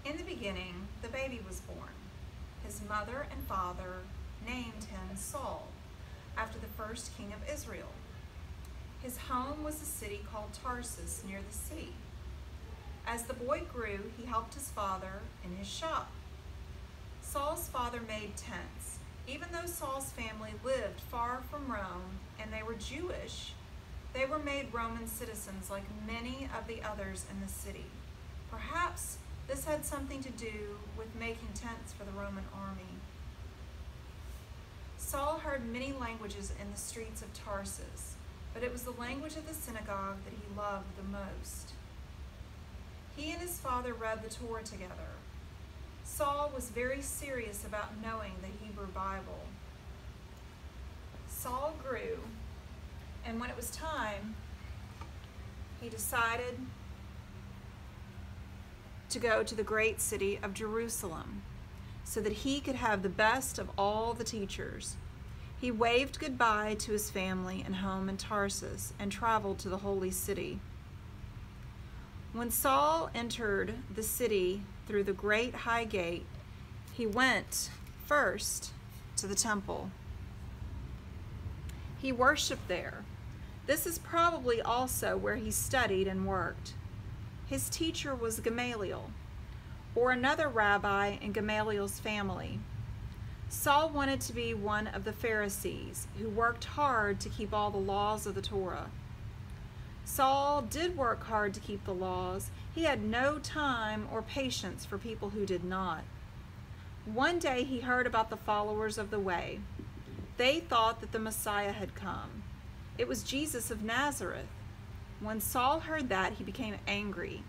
In the beginning, the baby was born. His mother and father named him Saul, after the first king of Israel. His home was a city called Tarsus near the sea. As the boy grew, he helped his father in his shop. Saul's father made tents. Even though Saul's family lived far from Rome and they were Jewish, they were made Roman citizens like many of the others in the city. Perhaps this had something to do with making tents for the Roman army. Saul heard many languages in the streets of Tarsus, but it was the language of the synagogue that he loved the most. He and his father read the Torah together. Saul was very serious about knowing the Hebrew Bible. Saul grew, and when it was time, he decided to go to the great city of Jerusalem so that he could have the best of all the teachers. He waved goodbye to his family and home in Tarsus and traveled to the holy city. When Saul entered the city through the great high gate, he went first to the temple. He worshiped there. This is probably also where he studied and worked. His teacher was Gamaliel, or another rabbi in Gamaliel's family. Saul wanted to be one of the Pharisees who worked hard to keep all the laws of the Torah. Saul did work hard to keep the laws. He had no time or patience for people who did not. One day he heard about the followers of the way. They thought that the Messiah had come. It was Jesus of Nazareth. When Saul heard that, he became angry.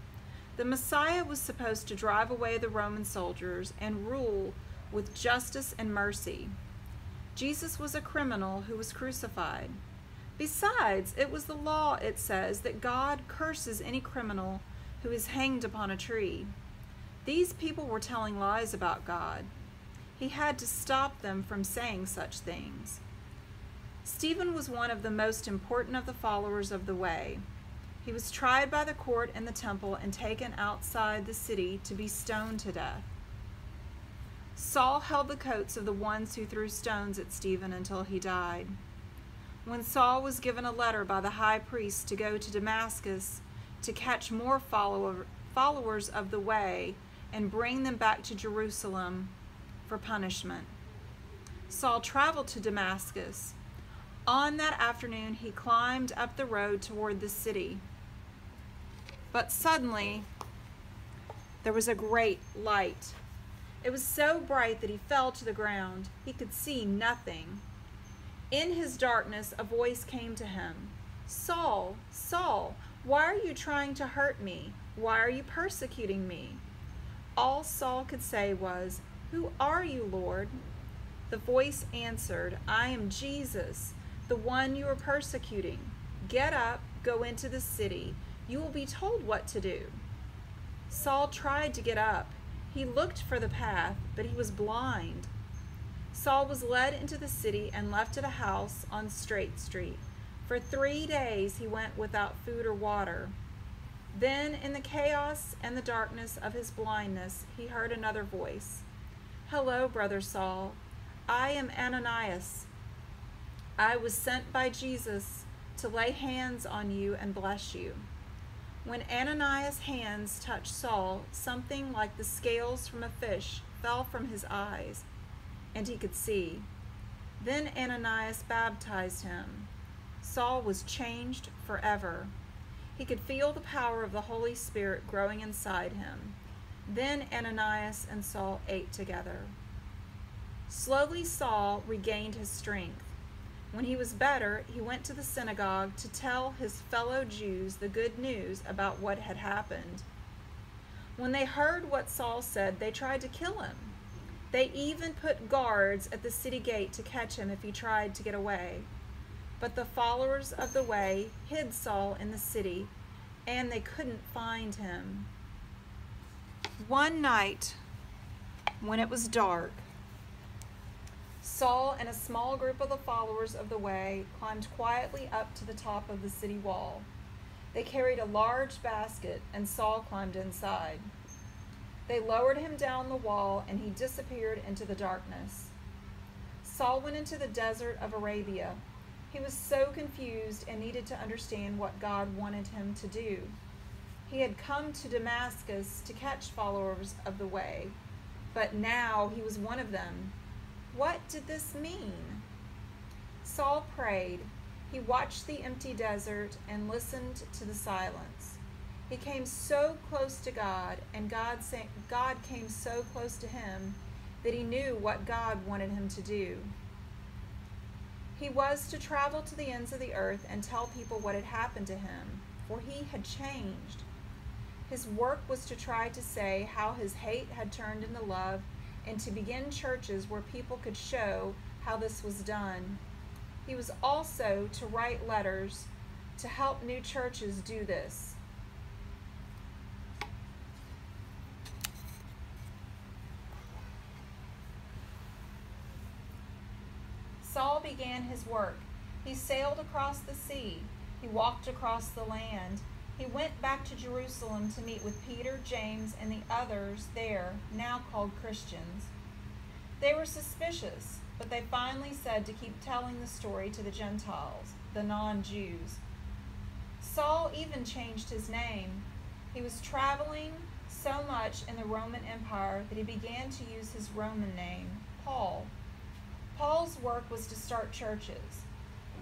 The Messiah was supposed to drive away the Roman soldiers and rule with justice and mercy. Jesus was a criminal who was crucified. Besides, it was the law, it says, that God curses any criminal who is hanged upon a tree. These people were telling lies about God. He had to stop them from saying such things. Stephen was one of the most important of the followers of the way. He was tried by the court in the temple and taken outside the city to be stoned to death. Saul held the coats of the ones who threw stones at Stephen until he died. When Saul was given a letter by the high priest to go to Damascus to catch more followers of the way and bring them back to Jerusalem for punishment, Saul traveled to Damascus. On that afternoon, he climbed up the road toward the city. But suddenly, there was a great light. It was so bright that he fell to the ground. He could see nothing. In his darkness, a voice came to him. "Saul, Saul, why are you trying to hurt me? Why are you persecuting me?" All Saul could say was, "Who are you, Lord?" The voice answered, "I am Jesus, the one you are persecuting. Get up, go into the city. You will be told what to do." Saul tried to get up. He looked for the path, but he was blind. Saul was led into the city and left at a house on Straight Street. For 3 days he went without food or water. Then, in the chaos and the darkness of his blindness, he heard another voice. "Hello, Brother Saul. I am Ananias. I was sent by Jesus to lay hands on you and bless you." When Ananias' hands touched Saul, something like the scales from a fish fell from his eyes, and he could see. Then Ananias baptized him. Saul was changed forever. He could feel the power of the Holy Spirit growing inside him. Then Ananias and Saul ate together. Slowly Saul regained his strength. When he was better, he went to the synagogue to tell his fellow Jews the good news about what had happened. When they heard what Saul said, they tried to kill him. They even put guards at the city gate to catch him if he tried to get away. But the followers of the way hid Saul in the city, and they couldn't find him. One night, when it was dark, Saul and a small group of the followers of the way climbed quietly up to the top of the city wall. They carried a large basket, and Saul climbed inside. They lowered him down the wall, and he disappeared into the darkness. Saul went into the desert of Arabia. He was so confused and needed to understand what God wanted him to do. He had come to Damascus to catch followers of the way, but now he was one of them. What did this mean? Saul prayed. He watched the empty desert and listened to the silence. He came so close to God, and God came so close to him that he knew what God wanted him to do. He was to travel to the ends of the earth and tell people what had happened to him, for he had changed. His work was to try to say how his hate had turned into love, and to begin churches where people could show how this was done. He was also to write letters to help new churches do this. Saul began his work. He sailed across the sea. He walked across the land. He went back to Jerusalem to meet with Peter, James, and the others there, now called Christians. They were suspicious, but they finally said to keep telling the story to the Gentiles, the non-Jews. Saul even changed his name. He was traveling so much in the Roman Empire that he began to use his Roman name, Paul. Paul's work was to start churches,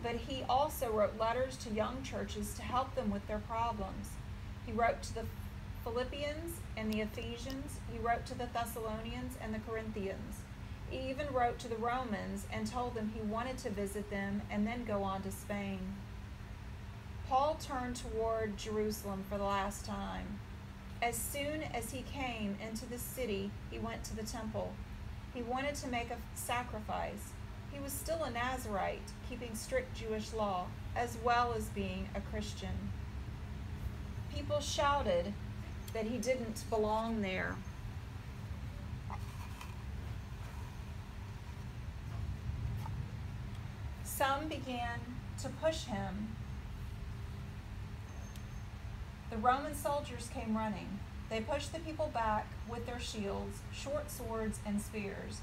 but he also wrote letters to young churches to help them with their problems. He wrote to the Philippians and the Ephesians. He wrote to the Thessalonians and the Corinthians. He even wrote to the Romans and told them he wanted to visit them and then go on to Spain. Paul turned toward Jerusalem for the last time. As soon as he came into the city, he went to the temple. He wanted to make a sacrifice. He was still a Nazirite, keeping strict Jewish law, as well as being a Christian. People shouted that he didn't belong there. Some began to push him. The Roman soldiers came running. They pushed the people back with their shields, short swords, and spears.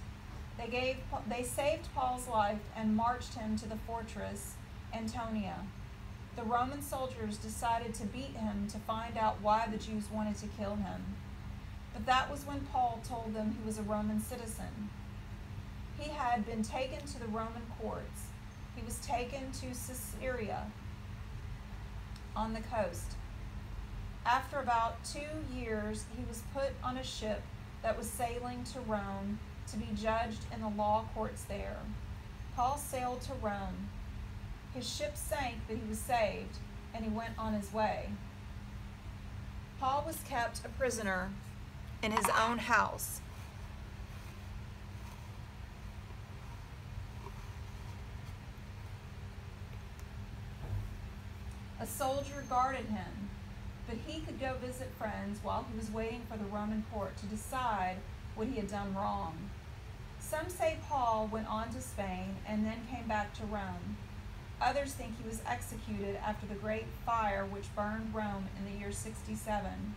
They saved Paul's life and marched him to the fortress Antonia. The Roman soldiers decided to beat him to find out why the Jews wanted to kill him. But that was when Paul told them he was a Roman citizen. He had been taken to the Roman courts. He was taken to Caesarea on the coast. After about 2 years, he was put on a ship that was sailing to Rome to be judged in the law courts there. Paul sailed to Rome. His ship sank, but he was saved, and he went on his way. Paul was kept a prisoner in his own house. A soldier guarded him, but he could go visit friends while he was waiting for the Roman court to decide what he had done wrong. Some say Paul went on to Spain and then came back to Rome. Others think he was executed after the great fire which burned Rome in the year 67.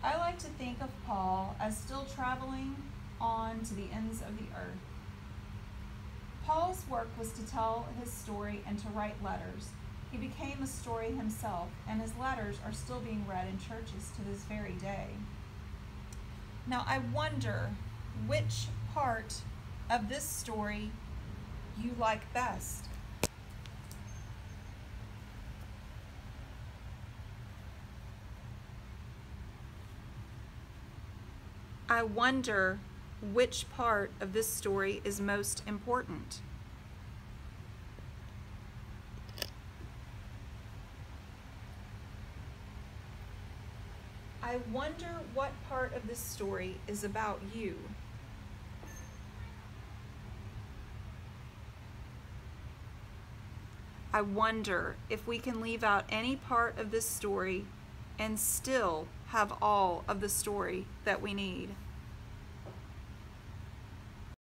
I like to think of Paul as still traveling on to the ends of the earth. Paul's work was to tell his story and to write letters. He became a story himself, and his letters are still being read in churches to this very day. Now, I wonder which part of this story you like best. I wonder which part of this story is most important. I wonder what part of this story is about you. I wonder if we can leave out any part of this story and still have all of the story that we need.